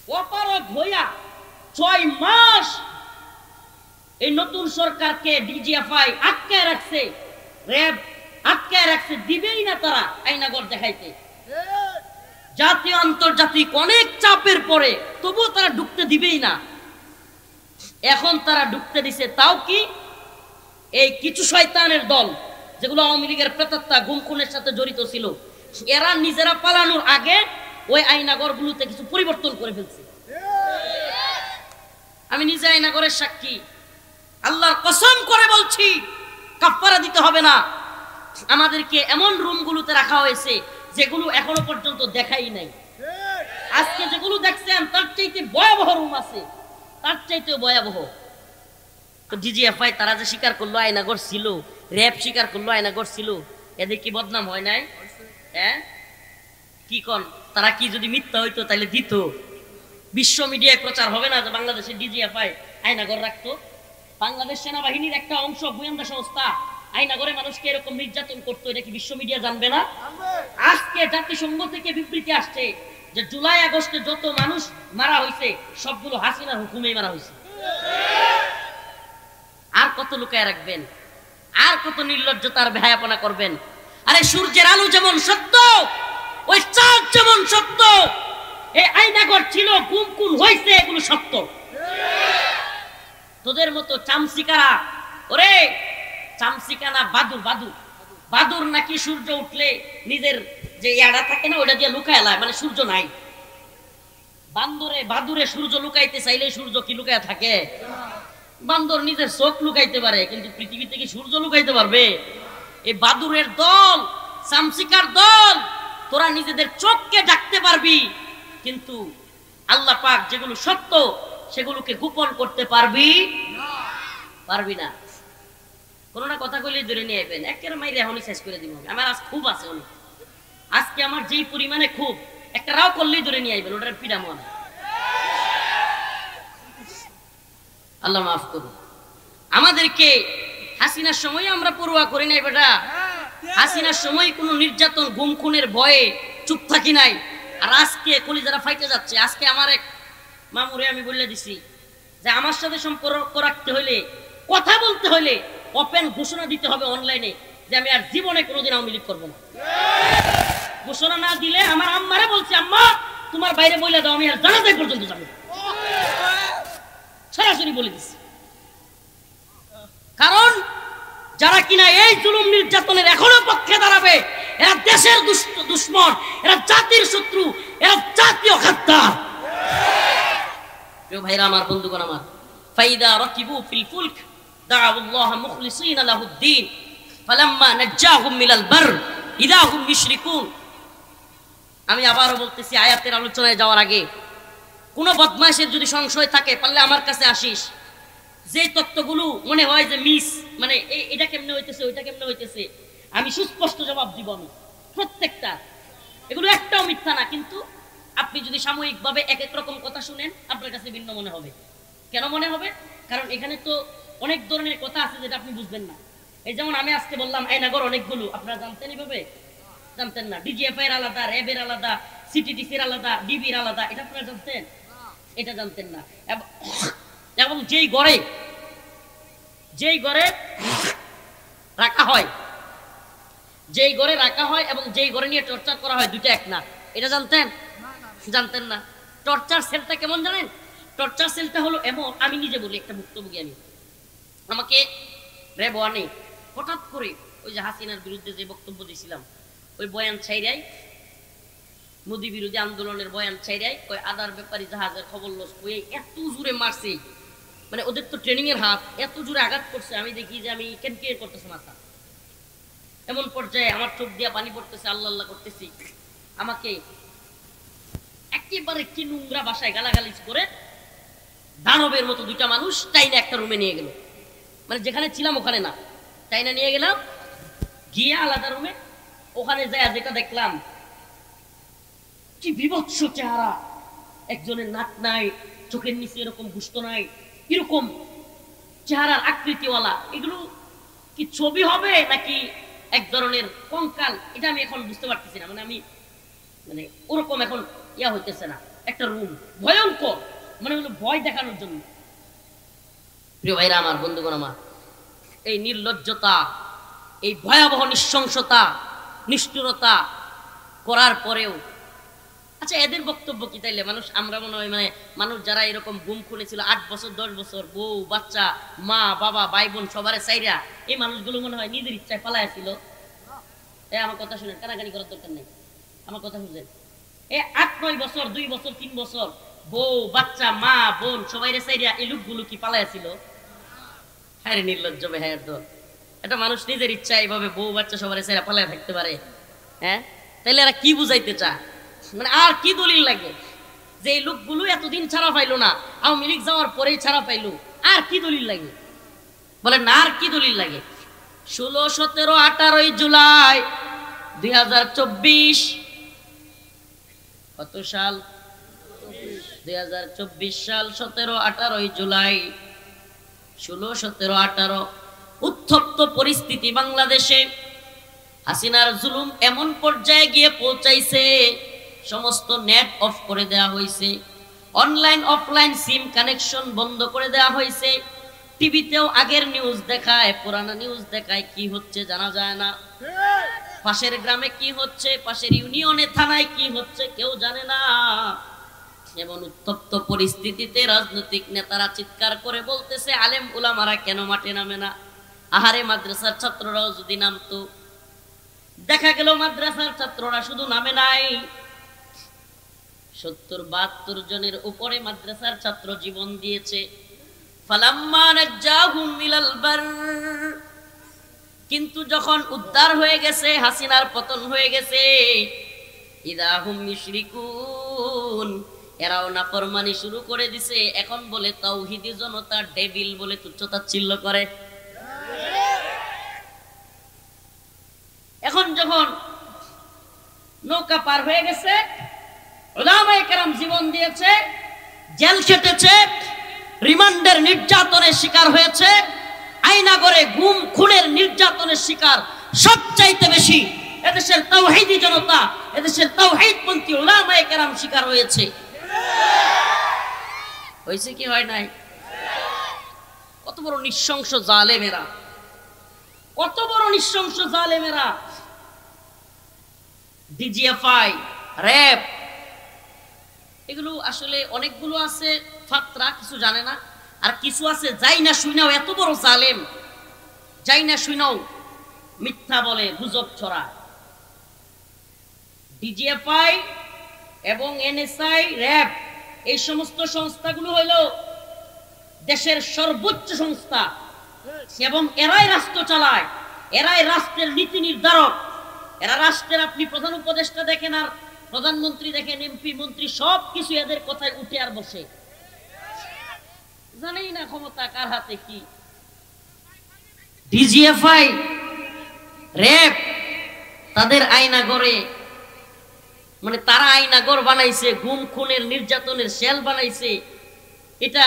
অপারগ হইয়া 6 মাস এই নতুন সরকারকে ডিজিএফআই আটকে রাখছে, র‍্যাব আটকে রাখছে, দিবেই না তারা আয়নাগর দেখাইতে। জাতীয় আন্তর্জাতিক অনেক চাপের পরে তবুও তারা ঢুকতে দিবেই না। এখন তারা ঢুকতে দিছে, তাও কি এই কিছু শয়তানের দল যেগুলো আওয়ামী লীগের প্রেতাত্মা গুম খুনের সাথে জড়িত ছিল, এরা নিজেরা পালানোর আগে ওই আয়নাগরগুলোতে কিছু পরিবর্তন করে ফেলছে। আমি নিজে আয়নাগরের সাক্ষী, আল্লাহর কসম করে বলছি, কাফারা দিতে হবে না। আমাদেরকে এমন রুমগুলোতে রাখা হয়েছে যেগুলো এখনো পর্যন্ত দেখাই নাই। আজকে যেগুলো দেখছেন তার চাইতে ভয়াবহ রুম আছে, তার চাইতে ভয়াবহ। তো ডিজিএফআই তারা যে স্বীকার করলো আয়নাগর ছিল, র‍্যাব স্বীকার করলো আয়নাগর ছিল, এদের কি বদনাম হয় নাই? হ্যাঁ, কি কোন? তারা কি যদি মিথ্যা হইতো তাহলে দিত? বিশ্ব মিডিয়ায় প্রচার হবে না যে বাংলাদেশের ডিজিএফআই আয়নাগর রাখতো? বাংলাদেশ সেনাবাহিনীর একটা অংশ গোয়েন্দা সংস্থা আয়নাগরে মানুষকে এরকম নির্যাতন করতো, এটা কি বিশ্ব মিডিয়া জানবে না? আজকে জাতিসংঘ থেকে বিবৃতি আসছে যে জুলাই আগস্টে যত মানুষ মারা হয়েছে সবগুলো হাসিনার হুকুমেই মারা হয়েছে। আর কত লুকায় রাখবেন? আর কত নির্লজ্জতার বেহায়াপনা করবেন? আরে সূর্যের আলো যেমন সত্য, ওই চাঁদ যেমন সত্য, এই আয়নাগর ছিল, গুম খুন হয়েছে, এগুলো সত্য। তোদের মতো চামচিকারা, ওরে চামচিকানা বাদুর, বাদুর বাদুর নাকি সূর্য উঠলে নিজের যে ইয়াড়া থাকে না ওটা দিয়ে লুকায় লায়, মানে সূর্য নাই। বাদুরে সূর্য লুকাইতে চাইলে সূর্য কি লুকায় থাকে? বান্দর নিজের চোখ লুকাইতে পারে, কিন্তু পৃথিবীতে কি সূর্য লুকাইতে পারবে? এই বাদুরের দল, চামচিকার দল, তোরা নিজেদের চোখকে ঢাকতে পারবি, কিন্তু আল্লাহ পাক যেগুলো সত্য সেগুলোকে গোপন করতে পারবি না। কোনো না কথা কইলে ধরে নিয়ে আইবেন, একের মাইরে এখনই শেষ করে দিব। আমার আজ খুব আছে অনেক, আজকে আমার যেই পরিমাণে খুব, একটা রাও করলেই ধরে নিয়ে আইবেন, ওটার পিডা মন। আল্লাহ মাফ করুন আমাদেরকে। হাসিনার সময় আমরা পরোয়া করি নাই বেটা, হাসিনার সময় কোনো নির্যাতন গুম খুনের ভয়ে চুপ থাকি নাই। আর আজকে কলিজারা ফাইটে যাচ্ছে। আজকে আমার এক মামুরে আমি বলে দিছি যে আমার সাথে সম্পর্ক রাখতে হইলে, কথা বলতে হইলে ওপেন ঘোষণা দিতে হবে অনলাইনে যে আমি আর জীবনে কোনোদিন আওয়ামী লীগ করবো না। ঘোষণা না দিলে আমার আম্মারে বলছি, আম্মা তোমার বাইরে বলে দাও, আমি আর জানাজাই পর্যন্ত যাবো, সরাসরি বলে দিছি। কারণ যারা কিনা এই জুলুম নির্যাতনের এখনো পক্ষে দাঁড়াবে, এরা দেশের দুশ্মন, এরা জাতির শত্রু, এরা জাতীয় খাদ্দার। প্রিয় ভাইরা আমার, বন্ধুগণ আমার, ফাইদা রাকিবু ফিল ফুলক দাআউল্লাহ মুখলিসিনা লাহুদ্দিন ফালাম্মা নাজ্জাহুম মিনাল বার ইযা হুম ইউশরিকুন। আমি আবারও বলতেছি, আয়াতের আলোচনায় যাওয়ার আগে কোনো বদমাশের যদি সংশয় থাকে পারলে আমার কাছে আসিস। যে তত্ত্বগুলো মনে হয় যে মিস, মানে এটা কেমনে হইতেছে, ওইটা কেমনে হইতেছে, আমি সুস্পষ্ট জবাব দিব। আমি প্রত্যেকটা, এগুলো একটাও মিথ্যা না, কিন্তু আপনি যদি সাময়িকভাবে এক এক রকম কথা শুনেন আপনার কাছে ভিন্ন মনে হবে। কেন মনে হবে? কারণ এখানে তো অনেক ধরনের কথা আছে যেটা আপনি বুঝবেন না। এই যেমন আমি আজকে বললাম আয়নাগর অনেকগুলো, আপনারা জানতেন এইভাবে? জানতেন না। ডিজিএফআই এর আলাদা, র‍্যাবের আলাদা, সিটিটিসির আলাদা, ডিবির আলাদা, এটা আপনারা জানতেন? এটা জানতেন না। এবং যেই ঘরে রাখা হয়, এবং যেই ঘরে নিয়ে টর্চার করা হয়, দুটো এক না, এটা জানতেন? জানতেন না। টর্চার সেলটা কেমন জানেন? টর্চার সেলটা হলো এমন, আমি নিজে বলি, একটা ভুক্তভোগী আমি, আমাকে র‍্যাব ওয়ানে হঠাৎ করে ওই যে হাসিনার বিরুদ্ধে যে বক্তব্য দিয়েছিলাম, ওই বয়ান ছাইরাই, মোদি বিরোধী আন্দোলনের বয়ান ছাইরাই, ওই আদার ব্যাপারী জাহাজের খবর লস হয়ে এত জোরে মারছে, মানে ওদের তো ট্রেনিং এর হাত, এত জোরে আঘাত করছে, আমি দেখি যে আমি কেন করতেছে মাথা, এমন পর্যায়ে আমার চোখ দিয়া পানি পড়তেছে, আল্লাহ আল্লাহ করতেছি। আমাকে একেবারে কি নোংরা ভাষায় গালাগালিজ করে দানবের মতো দুইটা মানুষ টাইনা একটা রুমে নিয়ে গেল, মানে যেখানে ছিলাম ওখানে না, টাইনা নিয়ে গেলাম, গিয়ে আলাদা রুমে, ওখানে যায় যেটা দেখলাম, কি বিভৎস চেহারা, একজনের নাক নাই, চোখের নিচে এরকম গুস্ত নাই, এরকম চেহারার আকৃতিওয়ালা, এগুলো কি ছবি হবে নাকি এক ধরনের কঙ্কাল, এটা আমি এখন বুঝতে পারতেছি না। মানে আমি ওরকম এখন ইয়া হইতেছে না। একটা রুম, ভয়ঙ্কর, মানে হলো ভয় দেখানোর জন্য। প্রিয় ভাইরা আমার, বন্ধুগণ আমার, এই নির্লজ্জতা, এই ভয়াবহ নৃশংসতা, নিষ্ঠুরতা করার পরেও, আচ্ছা এদের বক্তব্য কি তাইলে মানুষ, আমরা মনে হয় মানে মানুষ যারা এরকম গুম খুলেছিল 8 বছর 10 বছর, বউ বাচ্চা মা বাবা ভাই বোন সবারে চাইরা, এই মানুষগুলো মনে হয় নিজের ইচ্ছায় পালায়া ছিল? আমার কথা শুনেন, কানাকানি করার দরকার নেই, আমার কথা বুঝেন। 8-9 বছর 2 বছর 3 বছর বউ বাচ্চা মা বোন সবাইরে চাইরা এই লোকগুলো কি পালায়া ছিল? হ্যাঁ রে নির্লজ্জ বেহায়ার দল। এটা মানুষ নিজের ইচ্ছা এইভাবে বউ বাচ্চা সবাই চাইরা পালায়া থাকতে পারে? হ্যাঁ, তাইলে এরা কি বুঝাইতে চায়? মানে আর কি দলিল লাগে যে এই লোকগুলো এতদিন ছাড়া পাইলো না, আওয়ামী লীগ যাওয়ার পরেই ছাড়া পাইলো? আর কি দলিল লাগে বলেন না? আর কি দলিল লাগে? 16, 17, 18 জুলাই 2024, কত সাল? 2024 সাল 17, 18 জুলাই, 16, 17, 18 উত্তপ্ত পরিস্থিতি বাংলাদেশে। হাসিনার জুলুম এমন পর্যায়ে গিয়ে পৌঁছাইছে, সমস্ত নেট অফ করে দেওয়া হয়েছে, অনলাইন অফলাইন সিম কানেকশন বন্ধ করে দেওয়া হয়েছে, টিভিতেও আগের নিউজ দেখায়, পুরানো নিউজ দেখায়, কি হচ্ছে জানা যায় না, পাশের গ্রামে কি হচ্ছে, পাশের ইউনিয়নে থানায় কি হচ্ছে কেউ জানে না। এমন উত্তপ্ত পরিস্থিতিতে রাজনৈতিক নেতারা চিৎকার করে বলতেছে, আলেম উলামারা কেন মাঠে নামে না? আহারে মাদ্রাসার ছাত্ররাও যদি নামতো। দেখা গেল মাদ্রাসার ছাত্ররা শুধু নামে নাই, 70-72 জনের উপরে মাদ্রাসার ছাত্র জীবন দিয়েছে। ফালাম্মা নাজ্জাহুম মিনাল বার, কিন্তু যখন উদ্ধার হয়ে গেছে, হাসিনার পতন হয়ে গেছে, ইদা হুম মুশরিকুন, এরাও নাফরমানি শুরু করে দিছে। এখন বলে তাওহীদি জনতা ডেভিল বলে তুচ্ছতাচ্ছিল্য করে। এখন যখন নৌকা পার হয়ে গেছে, উলামায়ে কেরাম জীবন দিয়েছে, জেল খেটেছে, রিমান্ডের নির্যাতনের শিকার হয়েছে, আয়না করে গুম খুনের নির্যাতনের শিকার সবচাইতে বেশি এদেশের তাওহীদি জনতা, এদেশের তাওহীদপন্থী উলামায়ে কেরাম শিকার হয়েছে। হয়েছে কি হয় নাই? কত বড় নৃশংস জালেমেরা, কত বড় নৃশংস জালেমেরা! ডিজিএফআই, র‍্যাব, এগুলো আসলে অনেকগুলো আছে ফাত্রা, কিছু জানে না, আর কিছু আছে যাই না শুনাও এত বড় জালেম, যাই না শুনাও মিথ্যা বলে, গুজব ছড়ায়। ডিজিএফআই এবং এনএসআই, র‍্যাব, এই সমস্ত সংস্থাগুলো হইল দেশের সর্বোচ্চ সংস্থা এবং এরাই রাষ্ট্র চালায়, এরাই রাষ্ট্রের নীতি নির্ধারক। এরা রাষ্ট্রের, আপনি প্রধান উপদেষ্টা দেখেন আর প্রধানমন্ত্রী দেখেন, এমপি মন্ত্রী সব কিছু এদের কথায় উঠে আর বসে। জানেই না ক্ষমতা কার হাতে কি। ডিজিএফআই, র‍্যাব তাদের আয়না গড়ে, মানে তারা আয়না গড় বানাইছে, গুম খুনের নির্যাতনের সেল বানাইছে। এটা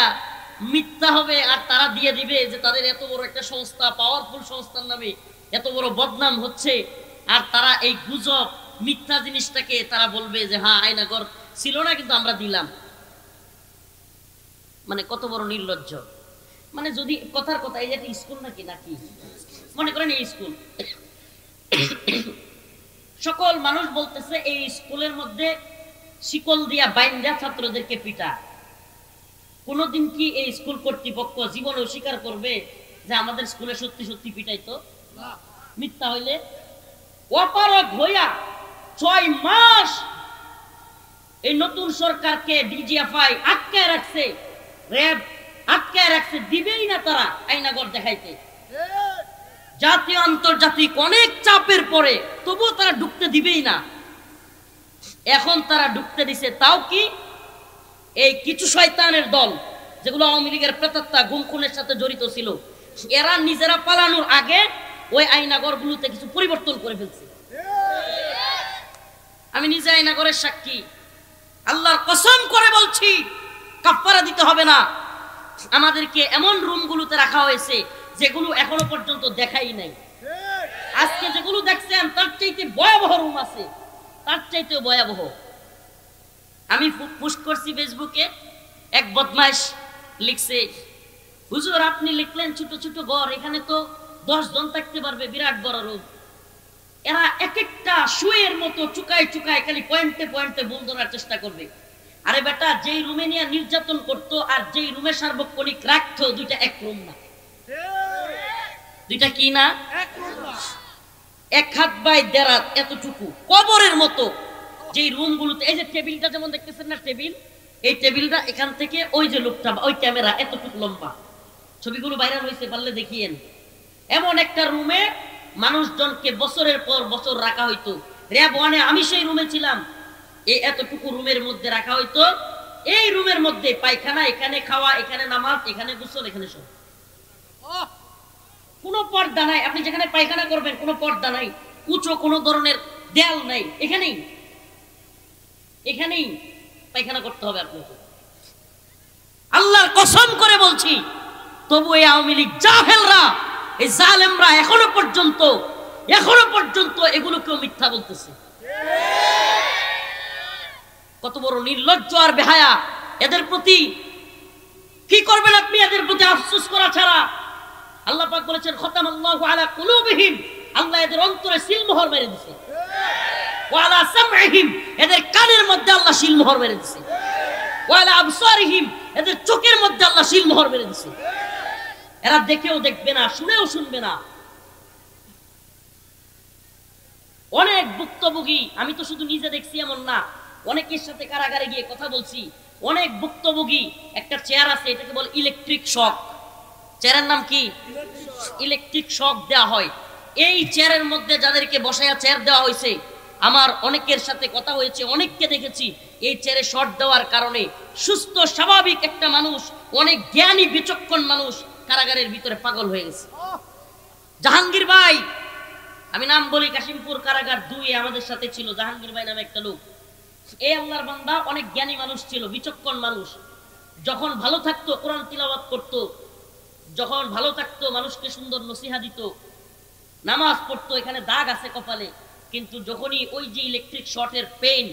মিথ্যা হবে আর তারা দিয়ে দিবে যে তাদের এত বড় একটা সংস্থা, পাওয়ারফুল সংস্থার নামে এত বড় বদনাম হচ্ছে, আর তারা এই গুজব মিথ্যা জিনিসটাকে তারা বলবে যে হ্যাঁ আয়নাগর ছিল না কিন্তু আমরা দিলাম। মানে কত বড় নির্লজ্জ! মানে যদি কথার কথা, এই যে একটা স্কুল নাকি নাকি মনে করেন এই স্কুল, সকল মানুষ বলতেছে এই স্কুলের মধ্যে শিকল দিয়া বাইন্দা ছাত্রদেরকে পিটা। কোনদিন কি এই স্কুল কর্তৃপক্ষ জীবনে স্বীকার করবে যে আমাদের স্কুলে সত্যি সত্যি পিটাইতো? মিথ্যা হইলে অপারগ হইয়া 6 মাস এই নতুন সরকারকে ডিজিএফআই আটকায় রাখছে, র‍্যাব আটকায় রাখছে, দিবেই না তারা আয়নাগর দেখাইতে। জাতীয় আন্তর্জাতিক অনেক চাপের পরে তবুও তারা ঢুকতে দিবেই না। এখন তারা ঢুকতে দিছে, তাও কি এই কিছু শয়তানের দল যেগুলো আওয়ামী লীগের প্রেতাত্মা গুম খুনের সাথে জড়িত ছিল, এরা নিজেরা পালানোর আগে ওই আয়নাগরগুলোতে কিছু পরিবর্তন করে ফেলছে। আমি নিজে আয়নাগরের সাক্ষী, আল্লাহর কসম করে বলছি, কাফারা দিতে হবে না। আমাদেরকে এমন রুমগুলোতে রাখা হয়েছে যেগুলো এখনো পর্যন্ত দেখাই নাই। আজকে যেগুলো দেখছেন তার চাইতে ভয়াবহ রুম আছে, তার চাইতে ভয়াবহ। আমি পোস্ট করছি ফেসবুকে, এক বদমাইশ লিখছে, হুজুর আপনি লিখলেন ছোট ছোট ঘর, এখানে তো 10 জন থাকতে পারবে, বিরাট বড় রুম। এরা এক একটা শুয়ের মতো চুকায় চুকায় খালি পয়েন্টে পয়েন্টে ভুল ধরার চেষ্টা করবে। আরে বেটা, যেই রুমে নিয়ে নির্যাতন করতো আর যেই রুমে সার্বক্ষণিক রাখতো, দুইটা এক রুম না। দুইটা কি না? এক হাত বাই দেড় হাত এতটুকু কবরের মতো যেই রুম গুলোতে, এই যে টেবিলটা যেমন দেখতেছেন না, টেবিল, এই টেবিলটা এখান থেকে ওই যে লোকটা, ওই ক্যামেরা এতটুকু লম্বা, ছবিগুলো ভাইরাল হয়েছে, পারলে দেখিয়েন। এমন একটা রুমে মানুষজনকে বছরের পর বছর রাখা হইতো। র‍্যাব 1-এ আমি সেই রুমে ছিলাম। এই এতটুকু রুমের মধ্যে রাখা হইতো। এই রুমের মধ্যে পায়খানা, এখানে খাওয়া, এখানে নামাজ, এখানে গোসল, এখানে সব। কোনো পর্দা নাই। আপনি যেখানে পায়খানা করবেন কোনো পর্দা নাই, উঁচু কোনো ধরনের দেয়াল নাই, এখানেই এখানেই পায়খানা করতে হবে আপনাকে। আল্লাহর কসম করে বলছি, তবু এই আওয়ামী লীগ জাহেলরা, এই জালেমরা এখনো পর্যন্ত এগুলোকেও মিথ্যা বলতেছে। কত বড় নির্লজ্জ আর বেহায়া এদের প্রতি! কি করবেন আপনি এদের প্রতি আফসোস করা ছাড়া? আল্লাহ পাক বলেছেন, খতামাল্লাহু আলা কুলুবিহিম, আল্লাহ এদের অন্তরে সিলমোহর মেরে দিয়েছে। ওয়া আলা সামঈহিম, এদের কানের মধ্যে আল্লাহ সিলমোহর মেরে দিয়েছে। ওয়া আলা আবসারিহিম, এদের চোখের মধ্যে আল্লাহ সিলমোহর মেরে দিয়েছে। এরা দেখেও দেখবে না, শুনেও শুনবে না। অনেক ভুক্তভোগী, আমি তো শুধু নিজে দেখছি এমন না, অনেকের সাথে কারাগারে গিয়ে কথা বলছি। অনেক ভুক্তভোগী, একটা চেয়ার আছে, এটাকে বলে ইলেকট্রিক শক। চেয়ারের নাম কি? ইলেকট্রিক শক দেওয়া হয়। এই চেয়ারের মধ্যে যাদেরকে বসায়া চেয়ার দেওয়া হয়েছে, আমার অনেকের সাথে কথা হয়েছে, অনেককে দেখেছি এই চেয়ারে শর্ট দেওয়ার কারণে সুস্থ স্বাভাবিক একটা মানুষ, অনেক জ্ঞানী বিচক্ষণ মানুষ কারাগারের ভিতরে পাগল হয়ে গেছে। জাহাঙ্গীর ভাই, আমি নাম বলি, কাশিমপুর কারাগার 2-এ আমাদের সাথে ছিল জাহাঙ্গীর ভাই নামে একটা লোক। এই আল্লাহর বান্দা অনেক জ্ঞানী মানুষ ছিল, বিচক্ষণ মানুষ। যখন ভালো থাকতো কোরআন তিলাওয়াত করত, যখন ভালো থাকতো মানুষকে সুন্দর নসিহা দিত, নামাজ পড়তো, এখানে দাগ আছে কপালে। কিন্তু যখনই ওই যে ইলেকট্রিক শর্টের পেইন,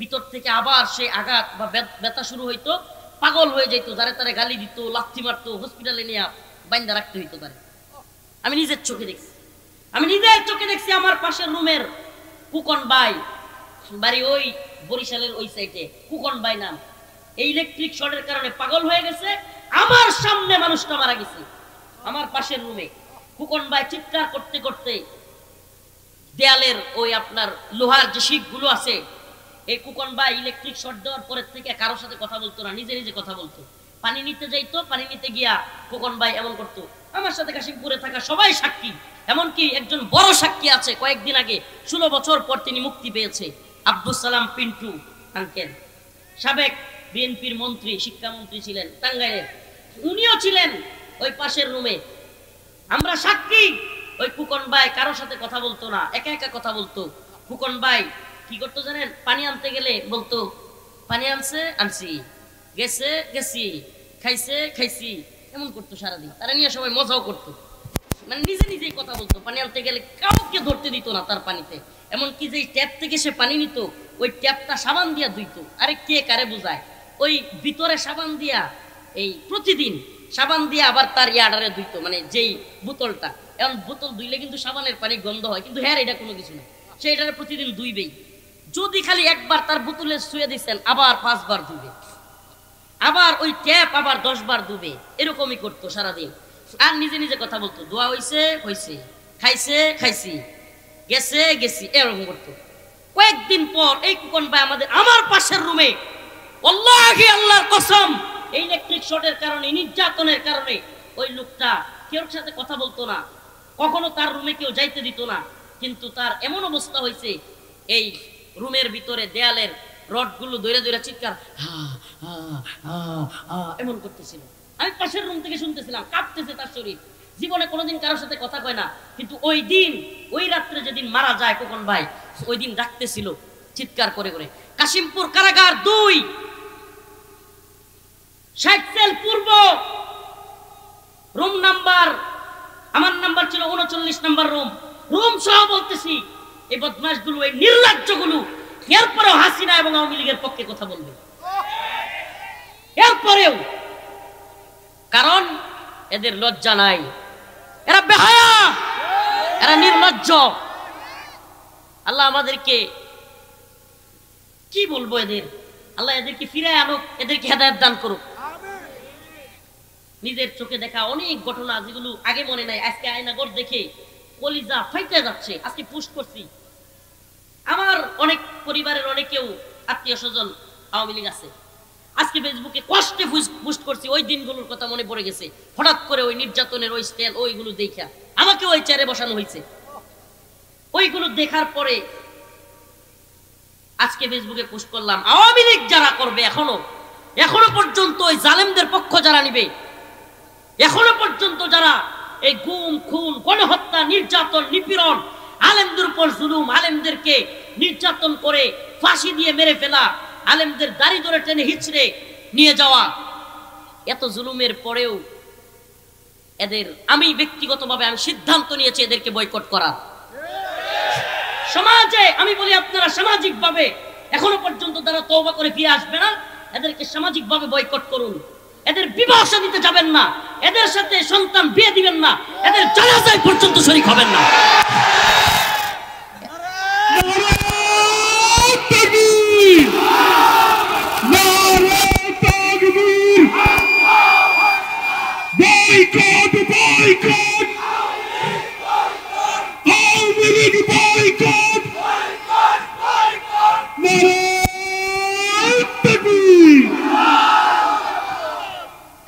ভিতর থেকে আবার সে আঘাত বা ব্যথা শুরু হইতো, পাগল হয়ে যেত, যারে তারে গালি দিত, লাথি মারতো, হসপিটালে নিয়ে বাইন্দা রাখতে হইতো তারে। আমি নিজের চোখে দেখছি। আমার পাশের রুমের কুকন ভাই, বাড়ি ওই বরিশালের ওই সাইডে, কুকন ভাই নাম, এই ইলেকট্রিক শর্টের কারণে পাগল হয়ে গেছে। আমার সামনে মানুষটা মারা গেছে, আমার পাশের রুমে। কুকন ভাই চিৎকার করতে করতে দেয়ালের ওই আপনার লোহার যে শিক গুলো আছে, এই কুকন ভাই ইলেকট্রিক শর্ট দেওয়ার পরের থেকে কারোর সাথে কথা বলতো না, নিজে নিজে কথা বলতো। পানি নিতে যাইতো, পানি নিতে গিয়া কুকন ভাই এমন করতো। আমার সাথে কাশিমপুরে থাকা সবাই সাক্ষী, এমনকি একজন বড় সাক্ষী আছে, কয়েকদিন আগে 16 বছর পর তিনি মুক্তি পেয়েছে, আব্দুল সালাম পিন্টু আঙ্কেল, সাবেক বিএনপির মন্ত্রী, শিক্ষামন্ত্রী ছিলেন টাঙ্গাইলের। উনিও ছিলেন ওই পাশের রুমে। আমরা সাক্ষী। ওই কুকন ভাই কারোর সাথে কথা বলতো না, একা একা কথা বলতো। কুকন ভাই কি করতো জানেন? পানি আনতে গেলে বলতো, পানি আনছে আনছি, গেছে গেছি, খাইছে খাইছি, এমন করতো সারাদিন। তারা নিয়ে সবাই মজাও করতো, মানে নিজে নিজেই কথা বলতো। পানি আনতে গেলে কাউকে ধরতে দিত না তার পানিতে। এমনকি যে ট্যাপ থেকে সে পানি নিত, ওই ট্যাপটা সাবান দিয়া ধুইতো। আরে কে কারে বোঝায়? ওই ভিতরে সাবান দিয়া, এই প্রতিদিন সাবান দিয়ে আবার তার ইয়াডারে ধুইতো, মানে যেই বোতলটা। এখন বোতল ধুইলে কিন্তু সাবানের পানি গন্ধ হয়, কিন্তু হ্যাঁ এটা কোনো কিছু না, সে এটারে প্রতিদিন ধুইবেই। যদি খালি একবার তার বোতলে শুয়ে দিচ্ছেন, আবার 5 বার ধুবে, আবার ওই ট্যাপ আবার 10 বার ধুবে, এরকমই করতো সারাদিন। আর নিজে নিজে কথা বলতো, দোয়া হইছে হইছে, খাইছে খাইছি, গেছে গেছি, এরকম করতো। কয়েকদিন পর এই কুকন ভাই আমার পাশের রুমে, আল্লাহি আল্লাহর কসম, এই ইলেকট্রিক শর্টের কারণে, নির্যাতনের কারণে ওই লোকটা কেউ সাথে কথা বলতো না, কখনো তার রুমে কেউ যাইতে দিত না। কিন্তু তার এমন অবস্থা হয়েছে, এই রুমের ভিতরে দেয়ালের রডগুলো ধরে ধরে চিৎকার এমন করতেছিল। আমি পাশের রুম থেকে শুনতেছিলাম, কাঁপতেছে তার শরীর। জীবনে কোনোদিন কারোর সাথে কথা কয় না, কিন্তু ওই দিন, ওই রাত্রে যেদিন মারা যায় খোকন ভাই, ওই দিন ডাকতেছিল চিৎকার করে করে। কাশিমপুর কারাগার 2, 60 সেল পূর্ব, রুম নাম্বার, আমার নাম্বার ছিল 39 নাম্বার রুম। রুম সহ বলতেছি, এই বদমাশগুলো, এই নির্লজ্জগুলো এরপরেও হাসিনা এবং আওয়ামী লীগের পক্ষে কথা বলবে, এরপরেও। কারণ এদের লজ্জা নাই, এরা বেহায়া, এরা নির্লজ্জ। আল্লাহ আমাদেরকে কি বলবো, এদের আল্লাহ এদেরকে ফিরায় আনুক, এদেরকে হেদায়েত দান করুক। নিজের চোখে দেখা অনেক ঘটনা যেগুলো আগে মনে নাই, আজকে আয়নাগর দেখে কলিজা ফাইটে যাচ্ছে। আজকে পোস্ট করছি, আমার অনেক পরিবারের অনেকেও আত্মীয় স্বজন আওয়ামী লীগ আছে, আজকে ফেসবুকে কষ্টে পোস্ট করছি, ওই দিনগুলোর কথা মনে পড়ে গেছে। হঠাৎ করে ওই নির্যাতনের ওই স্টাইল ওইগুলো দেখা আমাকে ওই চেয়ারে বসানো হয়েছে। ওইগুলো দেখার পরে আজকে ফেসবুকে পোস্ট করলাম, আওয়ামী লীগ যারা করবে এখনো পর্যন্ত ওই জালেমদের পক্ষ যারা নিবে, এখনো পর্যন্ত যারা এই গুম খুন গণহত্যা নির্যাতন নিপীড়ন আলেমদের উপর জুলুম, আলেমদেরকে নির্যাতন করে ফাঁসি দিয়ে মেরে ফেলা, আলেমদের দাড়ি ধরে টেনে হিচড়ে নিয়ে যাওয়া, এত জুলুমের পরেও এদের আমি ব্যক্তিগতভাবে আমি সিদ্ধান্ত নিয়েছি এদেরকে বয়কট করা। সমাজে আমি বলি আপনারা সামাজিকভাবে এখনো পর্যন্ত যারা তওবা করে ফিরে আসবে না, এদেরকে সামাজিকভাবে বয়কট করুন। এদের বিবাহ দিতে যাবেন না, এদের সাথে সন্তান বিয়ে দিবেন না, এদের জানাজায় পর্যন্ত শরীক হবেন না।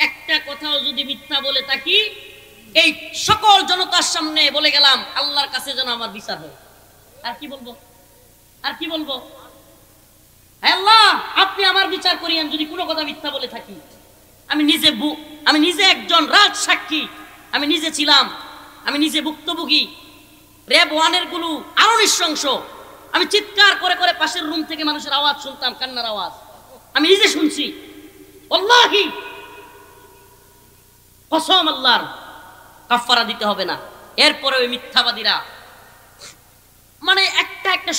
একটা কথাও যদি মিথ্যা বলে থাকি এই সকল জনতার সামনে বলে গেলাম, আল্লাহর কাছে যেন আমার বিচার হয়। আর কি বলবো, আর কি বলবো? আল্লাহ আপনি আমার বিচার করিয়েন যদি কোনো কথা মিথ্যা বলে থাকি। আমি নিজে একজন রাজ সাক্ষী, আমি নিজে ছিলাম, আমি নিজে ভুক্তভোগী। র‍্যাব 1-এর গুলো আরো নৃশংস। আমি চিৎকার করে করে পাশের রুম থেকে মানুষের আওয়াজ শুনতাম, কান্নার আওয়াজ, আমি নিজে শুনছি। আল্লাহি কসম, আল্লাহর কাফারা দিতে হবে না। এরপরে ওই মিথ্যাবাদীরা মানে একটা একটা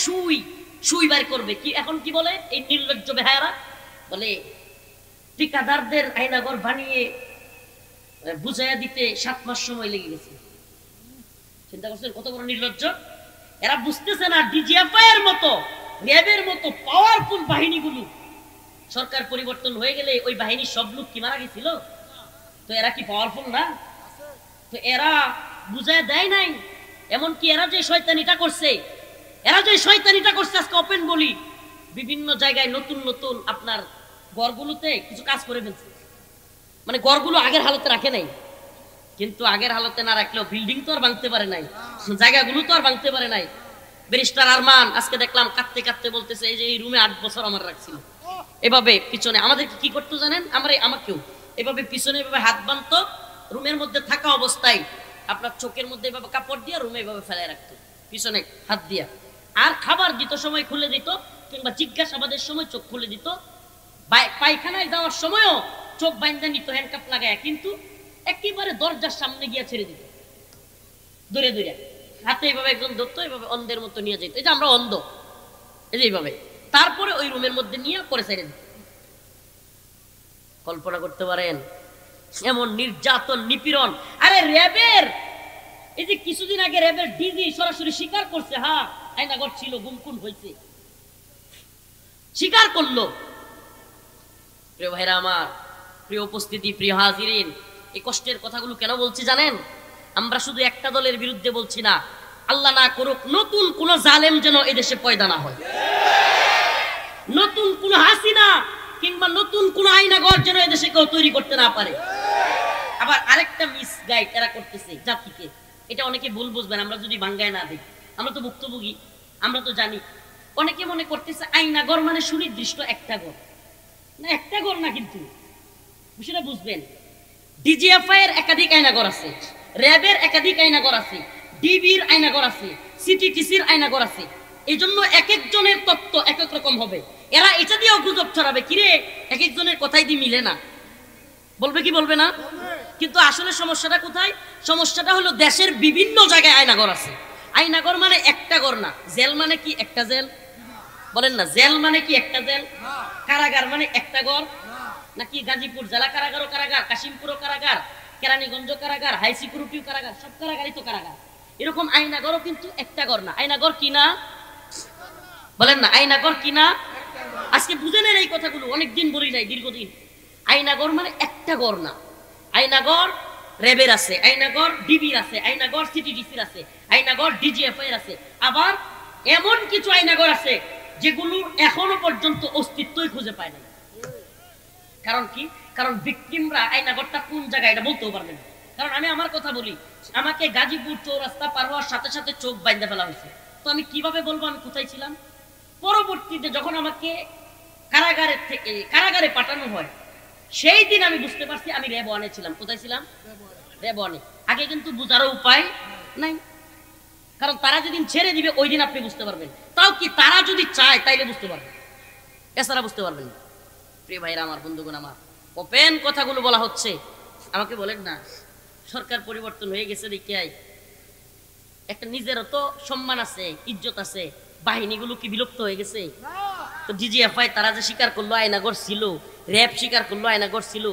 সুই বের করবে। কি এখন কি বলে এই নির্লজ্জ বেহায়ারা? বলে ঠিকাদারদের আয়নাঘর বানিয়ে বুঝাইয়া দিতে 7 মাস সময় লেগে গেছে। চিন্তা করছেন কত বড় নির্লজ্জ? এরা বুঝতেছে না ডিজিএফআই এর মতো র‍্যাবের মতো পাওয়ারফুল বাহিনীগুলো সরকার পরিবর্তন হয়ে গেলে ওই বাহিনীর সব লোক কি মারা গেছিল? তো এরা কি পাওয়ারফুল না? তো এরা বুঝায় দেয় নাই। এমনকি এরা যে শয়তানিটা করছে, আজকে ওপেন বলি, বিভিন্ন জায়গায় নতুন নতুন আপনার ঘরগুলোতে কিছু কাজ করে ফেলছে। মানে ঘরগুলো আগের হালতে রাখে নাই, কিন্তু আগের হালতে না রাখলেও বিল্ডিং তো আর ভাঙতে পারে নাই, জায়গাগুলো তো আর ভাঙতে পারে নাই। ব্যারিস্টার আরমান আজকে দেখলাম কাঁদতে কাঁদতে বলতেছে এই যে এই রুমে 8 বছর আমার রাখছিল। এভাবে পিছনে আমাদেরকে কি করতো জানেন? আমাকেও এভাবে পিছনে এভাবে হাত বাঁধতো, রুমের মধ্যে থাকা অবস্থায় আপনার চোখের মধ্যে এভাবে কাপড় দিয়ে রুমে এভাবে ফেলায় রাখতো পিছনে হাত দিয়া। আর খাবার দিত সময় খুলে দিত, কিংবা জিজ্ঞাসাবাদের সময় চোখ খুলে দিত। পায়খানায় যাওয়ার সময়ও চোখ বাইন্ধা নিত হ্যান্ডকাপ লাগায়, কিন্তু একেবারে দরজার সামনে গিয়া ছেড়ে দিত দূরে দূরে। হাতে এইভাবে একজন ধরতো, এইভাবে অন্ধের মতো নিয়ে যেত। এই যে আমরা অন্ধ, এই যে এইভাবে। তারপরে ওই রুমের মধ্যে নিয়ে পরে ছেড়ে দিত। কল্পনা করতে পারেন এমন নির্যাতন নিপীড়ন? আরে র‍্যাবের এই যে কিছুদিন আগে র‍্যাবের ডিজি সরাসরি স্বীকার করছে, হ্যাঁ আয়নাঘর ছিল, গুমকুন হয়েছে, স্বীকার করলো। প্রিয় ভাইরা আমার, প্রিয় উপস্থিতি, প্রিয় হাজিরিন, এই কষ্টের কথাগুলো কেন বলছি জানেন? আমরা শুধু একটা দলের বিরুদ্ধে বলছি না, আল্লাহ না করুক নতুন কোন জালেম যেন এদেশে পয়দা না হয়, নতুন কোন হাসিনা কিংবা নতুন কোন আয়নাঘর যেন এদেশে কেউ তৈরি করতে না পারে। আবার আরেকটা মিসগাইড এরা করতেছে জাতিকে, এটা অনেকে ভুল বুঝবেন। আমরা যদি বাঙ্গায় না দেখি, আমরা তো ভুক্তভোগী, আমরা তো জানি। অনেকে মনে করতেছে আয়নাঘর মানে সুনির্দিষ্ট একটা ঘর, না একটা ঘর না, কিন্তু বিষয়টা বুঝবেন। ডিজিএফআই এর একাধিক আয়নাঘর আছে, র‍্যাবের একাধিক আয়নাঘর আছে, ডিবির আয়নাঘর আছে, সিটিটিসির আয়নাঘর আছে। এই জন্য এক একজনের তত্ত্ব এক এক রকম হবে। এরা এটা দিয়েও গুজব ছড়াবে, কিরে এক একজনের কথাই দিয়ে মিলে না, বলবে কি বলবে না? কিন্তু আসলে সমস্যাটা কোথায়? সমস্যাটা হলো দেশের বিভিন্ন জায়গায় আয়নাঘর আছে। আয়নাঘর মানে একটা ঘর না, জেল মানে কি একটা জেল? বলেন না, জেল মানে কি একটা জেল? কারাগার মানে একটা ঘর নাকি? গাজীপুর জেলা কারাগারও কারাগার, কাশিমপুরও কারাগার, কেরানীগঞ্জ কারাগার, হাই সিকিউরিটিও কারাগার, সব কারাগারই তো কারাগার। এরকম আয়নাগরও কিন্তু একটা ঘর না। আয়নাগর কি না? বলেন না, আয়নাগর কি না? আজকে বুঝে নেন এই কথাগুলো, অনেকদিন বলি নাই, দীর্ঘদিন। আয়নাগর মানে একটা ঘর না। আয়নাগর র্যাবের আছে, আয়নাগর ডিবির আছে, আয়নাগর সিটিডিসির আছে, আয়নাগর ডিজিএফআই এর আছে। আবার এমন কিছু আয়নাগর আছে যেগুলোর এখনো পর্যন্ত অস্তিত্বই খুঁজে পায় না। কারণ কি? কারণ ভিকটিমরা আয়নাগরটা কোন জায়গায় এটা বলতেও পারবে না। কারণ আমি আমার কথা বলি, আমাকে গাজীপুর চৌরাস্তা পার হওয়ার সাথে সাথে চোখ বাইন্ধে ফেলা হয়েছে, তো আমি কিভাবে বলবো আমি কোথায় ছিলাম? পরবর্তীতে যখন আমাকে কারাগারে পাঠানো হয়, সেই দিন আমি বুঝতে পারছি আমি র্যাব ওয়ানে ছিলাম। কোথায় ছিলাম? র্যাব ওয়ানে। আগে কিন্তু বুঝারও উপায় নাই, কারণ তারা যেদিন ছেড়ে দিবে ওই দিন আপনি বুঝতে পারবেন। তাও কি তারা যদি চায় তাইলে বুঝতে পারবেন, এছাড়া বুঝতে পারবেন না। প্রিয় ভাইরা আমার, বন্ধুগণ আমার, ওপেন কথাগুলো বলা হচ্ছে। আমাকে বলেন না, সরকার পরিবর্তন হয়ে গেছে দেখিয়াই একটা নিজেরও তো সম্মান আছে, ইজ্জত আছে, বাহিনীগুলো কি বিলুপ্ত হয়ে গেছে? তো ডিজিএফআই তারা যে স্বীকার করলো আয়নাগর ছিল, র্যাব স্বীকার করলো আয়নাগর ছিল,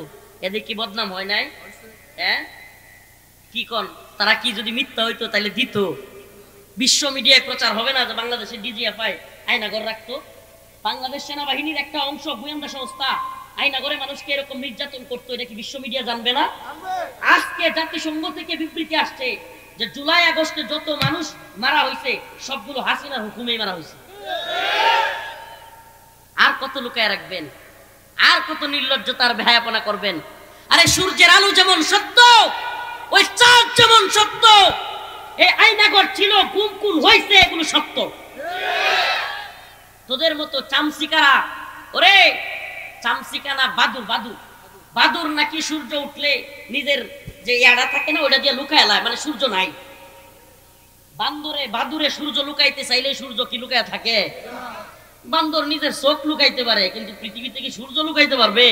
এদের কি বদনাম হয় নাই? হ্যাঁ, কি কন? তারা কি যদি মিথ্যা হইতো তাহলে দিত? বিশ্ব মিডিয়ায় প্রচার হবে না যে বাংলাদেশের ডিজিএফআই আয়নাগর রাখতো? বাংলাদেশ সেনাবাহিনীর একটা অংশ, গোয়েন্দা সংস্থা, আয়নাগরে মানুষকে এরকম নির্যাতন করতো, এটা কি বিশ্ব মিডিয়া জানবে না? আজকে জাতিসংঘ থেকে বিবৃতি আসছে যে জুলাই আগস্টে যত মানুষ মারা হয়েছে সবগুলো হাসিনার হুকুমেই মারা হয়েছে। আর কত লুকায় রাখবেন? আর কত নির্লজ্জতার বেহায়াপনা করবেন? আরে সূর্যের আলো যেমন সত্য, ওই চাঁদ যেমন সত্য, এই আয়নাগর ছিল, গুম খুন হয়েছে, এগুলো সত্য। তোদের মতো চামচিকারা, ওরে চামচিকা না, বাদুর, বাদুর, বাদুর নাকি সূর্য উঠলে নিজের যে ইয়াডা থাকে না ওটা দিয়ে লুকায় লায়, মানে সূর্য নাই। বাদুরে সূর্য লুকাইতে চাইলে সূর্য কি লুকায় থাকে? বান্দর নিজের চোখ লুকাইতে পারে, কিন্তু পৃথিবীতে কি সূর্য লুকাইতে পারবে?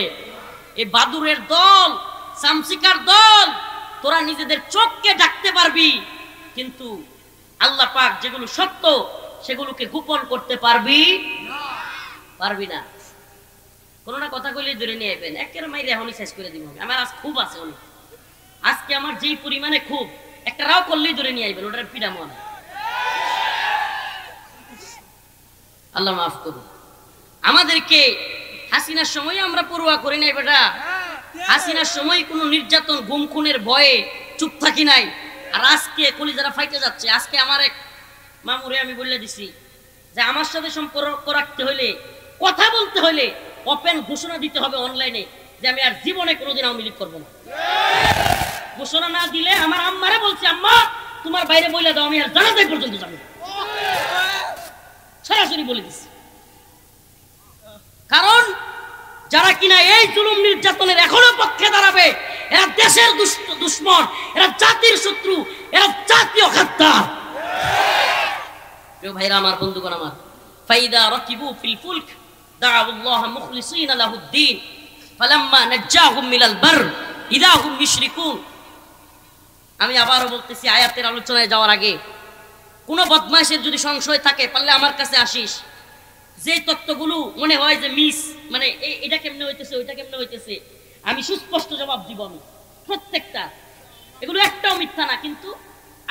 এই বাদুরের দল, চামচিকার দল, তোরা নিজেদের চোখকে ডাকতে পারবি, কিন্তু আল্লাহ পাক যেগুলো সত্য সেগুলোকে গোপন করতে পারবি না। কোনো না কথা কইলে ধরে নিয়ে আইবেন, একের মাইরে এখনই শেষ করে দিব। আমার আজ খুব আছে অনেক, আজকে আমার যেই পরিমাণে খুব, একটা রাও করলেই ধরে নিয়ে আইবেন, ওটার পিড়া মনে। আল্লাহ মাফ করুন আমাদেরকে। হাসিনার সময় আমরা পড়ুয়া করি নাই বেটা, হাসিনার সময় কোনো নির্যাতন গুম খুনের ভয়ে চুপ থাকি নাই। আর আজকে কলিজারা ফাইটে যাচ্ছে। আজকে আমার এক মামুরে আমি বলে দিছি যে আমার সাথে সম্পর্ক রাখতে হলে, কথা বলতে হলে ওপেন ঘোষণা দিতে হবে অনলাইনে যে আমি আর জীবনে কোনোদিন আওয়ামী লীগ করবো না। ঘোষণা না দিলে আমার আম্মারে বলছি, আম্মা তোমার বাইরে বলে দাও আমি আর জানাজাই পর্যন্ত যাবো, সরাসরি বলে দিছি। কারণ যারা কিনা এই জুলুম নির্যাতনের এখনো পক্ষে দাঁড়াবে, এরা দেশের দুশ্মন, এরা জাতির শত্রু, এরা জাতীয় গাদ্দার। প্রিয় ভাইরা আমার, বন্ধুগণ আমার, ফাইদা রাকিবু ফিল ফুলক দাআউল্লাহ মুখলিসিনা লাহুদ্দিন ফালাম্মা নাজ্জাহুম মিনাল বার ইযা হুম ইউশরিকুন। আমি আবারও বলতেছি, আয়াতের আলোচনায় যাওয়ার আগে কোন বদমাইশের যদি সংশয় থাকে পারলে আমার কাছে আসিস। যে তত্ত্বগুলো মনে হয় যে মিস, মানে এটা কেমনে হইতেছে, ওইটা কেমনে হইতেছে, আমি সুস্পষ্ট জবাব দিব। আমি প্রত্যেকটা, এগুলো একটাও মিথ্যা না, কিন্তু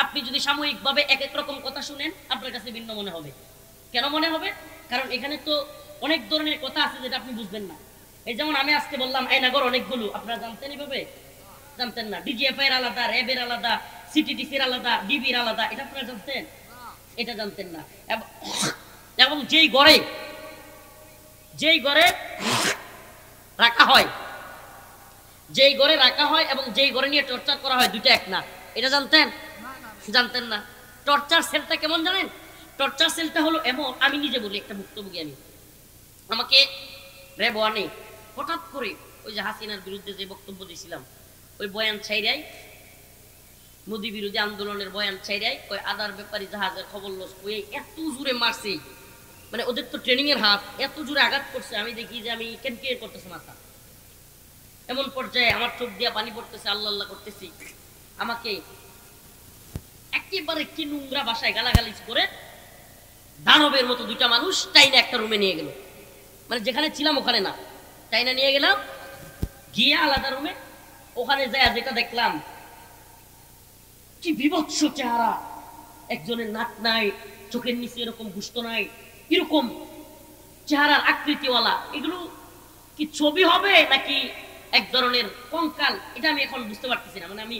আপনি যদি সাময়িকভাবে এক এক রকম কথা শুনেন আপনার কাছে ভিন্ন মনে হবে। কেন মনে হবে? কারণ এখানে তো অনেক ধরনের কথা আছে যেটা আপনি বুঝবেন না। এই যেমন আমি আজকে বললাম আয়নাগর অনেকগুলো, আপনারা জানতেন এইভাবে? জানতেন না। ডিজিএফআই এর আলাদা, র্যাবের আলাদা, সিটিডিসির আলাদা, ডিবির আলাদা, এটা আপনারা জানতেন? এটা জানতেন না। এবং যেই ঘরে রাখা হয়, এবং যেই ঘরে নিয়ে টর্চার করা হয়, দুইটা এক না, এটা জানতেন? জানতেন না। টর্চার সেলটা কেমন জানেন? টর্চার সেলটা হলো এমন, আমি নিজে বলি, একটা ভুক্তভোগী আমি, আমাকে র্যাব ওয়ানে হঠাৎ করে ওই যে হাসিনার বিরুদ্ধে যে বক্তব্য দিয়েছিলাম ওই বয়ান ছাইরাই, মোদি বিরোধী আন্দোলনের বয়ান ছাইরাই, ওই আদার ব্যাপারী জাহাজের খবর লস ওই এত জোরে মারছে, মানে ওদের তো ট্রেনিং এর হাত, এত জোরে আঘাত করছে, আমি দেখি যে আমি কেন করতেছে মাথা, এমন পর্যায়ে আমার চোখ দিয়া পানি পড়তেছে, আল্লাহ আল্লাহ করতেছি। আমাকে একেবারে কি নোংরা ভাষায় গালাগালিজ করে দানবের মতো দুইটা মানুষ টাইনা একটা রুমে নিয়ে গেল, মানে যেখানে ছিলাম ওখানে না, টাইনা নিয়ে গেলাম, গিয়ে আলাদা রুমে, ওখানে যায় যেটা দেখলাম কি বিভৎস চেহারা, একজনের নাক নাই, চোখের নিচে এরকম গুস্ত নাই, এরকম চেহারার আকৃতিওয়ালা, এগুলো কি ছবি হবে নাকি এক ধরনের কঙ্কাল, এটা আমি এখন বুঝতে পারতেছি না, মানে আমি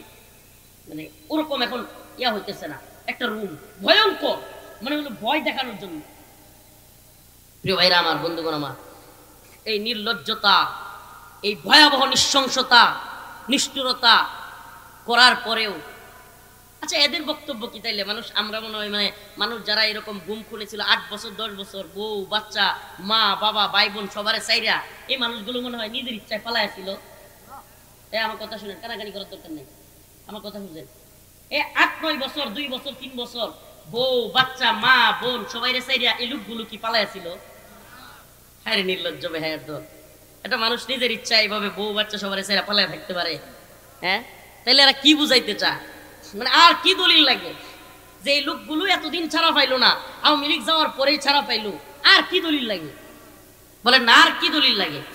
মানে ওরকম এখন ইয়া হইতেছে না, একটা রুম ভয়ঙ্কর, মানে হলো ভয় দেখানোর জন্য। প্রিয় ভাইরা আমার, বন্ধুগণ আমার, এই নির্লজ্জতা, এই ভয়াবহ নৃশংসতা, নিষ্ঠুরতা করার পরেও, আচ্ছা এদের বক্তব্য কি তাইলে? মানুষ, আমরা মনে হয় মানে মানুষ যারা এরকম গুম খুলেছিল 8 বছর 10 বছর, বউ বাচ্চা, মা বাবা ভাই বোন সবারে চাইরা, এই মানুষগুলো মনে হয় নিজের ইচ্ছায় পালাইছিল? আমার কথা শুনেন, কানাকানি করার দরকার নেই, আমার কথা বুঝেন। 8-9 বছর, 2 বছর 3 বছর বউ বাচ্চা মা বোন সবাই চাইরা এই লোকগুলো কি পালাইছিল? হ্যাঁ রে নির্লজ্জ বেহায়ার দল, একটা মানুষ নিজের ইচ্ছা এইভাবে বউ বাচ্চা সবাই চাইরা পালাই থাকতে পারে? হ্যাঁ, তাইলে এরা কি বুঝাইতে চায়? মানে আর কি দলিল লাগে যে এই লোকগুলো এতদিন ছাড়া পাইলো না, আওয়ামী লীগ যাওয়ার পরেই ছাড়া পাইলো? আর কি দলিল লাগে বলেন না, আর কি দলিল লাগে?